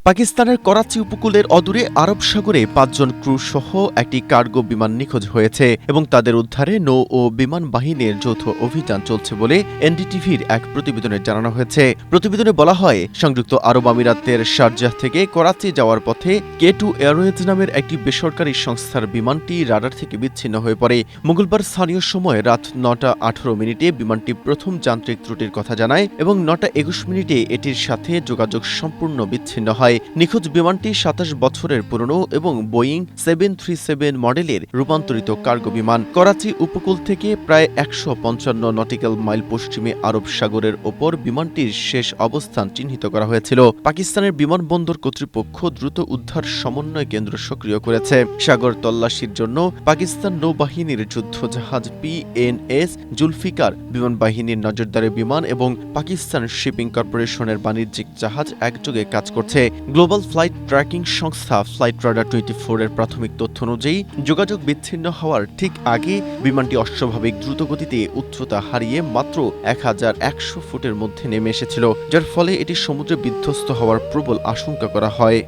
পাকিস্তানের করাচি উপকূলের অদূরে আরব সাগরে ৫ জন ক্রু সহ একটি কার্গো বিমান নিখোঁজ হয়েছে এবং তাদের উদ্ধারে নৌ ও বিমান বাহিনীর যৌথ অভিযান চলছে বলে এনডিটিভির এক প্রতিবেদনে জানানো হয়েছে। প্রতিবেদনে বলা হয়, সংযুক্ত আরব আমিরাতের শারজাহ থেকে করাচি যাওয়ার পথে K2 এয়ারওয়েজ নামের একটি বেসরকারি সংস্থার বিমানটি রাডার থেকে বিচ্ছিন্ন হয়ে পড়ে। মঙ্গলবার স্থানীয় সময় রাত ৯টা ১৮ বিমানটি প্রথম যান্ত্রিক ত্রুটির কথা জানায় এবং ৯টা ২১ এটির সাথে যোগাযোগ সম্পূর্ণ বিচ্ছিন্ন হয়। নিখোঁজ বিমানটি ২৭ বছরের পুরনো এবং বোয়িং 737 মডেলের রূপান্তরিত কার্গো বিমান। করাচি উপকূল থেকে প্রায় ১৫৫ নটিক্যাল মাইল পশ্চিমে আরব সাগরের ওপর বিমানটির শেষ অবস্থান চিহ্নিত করা হয়েছিল। পাকিস্তানের বিমানবন্দর কর্তৃপক্ষ দ্রুত উদ্ধার সমন্বয় কেন্দ্র সক্রিয় করেছে। সাগর তল্লাশির জন্য পাকিস্তান নৌবাহিনীর যুদ্ধজাহাজ PNS জুলফিকার, বিমান বাহিনীর নজরদারি বিমান এবং পাকিস্তান শিপিং কর্পোরেশনের বাণিজ্যিক জাহাজ একযোগে কাজ করছে। গ্লোবাল ফ্লাইট ট্র্যাকিং সংস্থা ফ্লাইট রাডার 24 এর প্রাথমিক তথ্য অনুযায়ী যোগাযোগ বিচ্ছিন্ন হওয়ার ঠিক আগে বিমানটি অস্বাভাবিক দ্রুতগতিতে উচ্চতা হারিয়ে মাত্র ১১০০ ফুটের মধ্যে নেমে এসেছিল, যার ফলে এটি সমুদ্রে বিধ্বস্ত হওয়ার প্রবল আশঙ্কা করা হয়।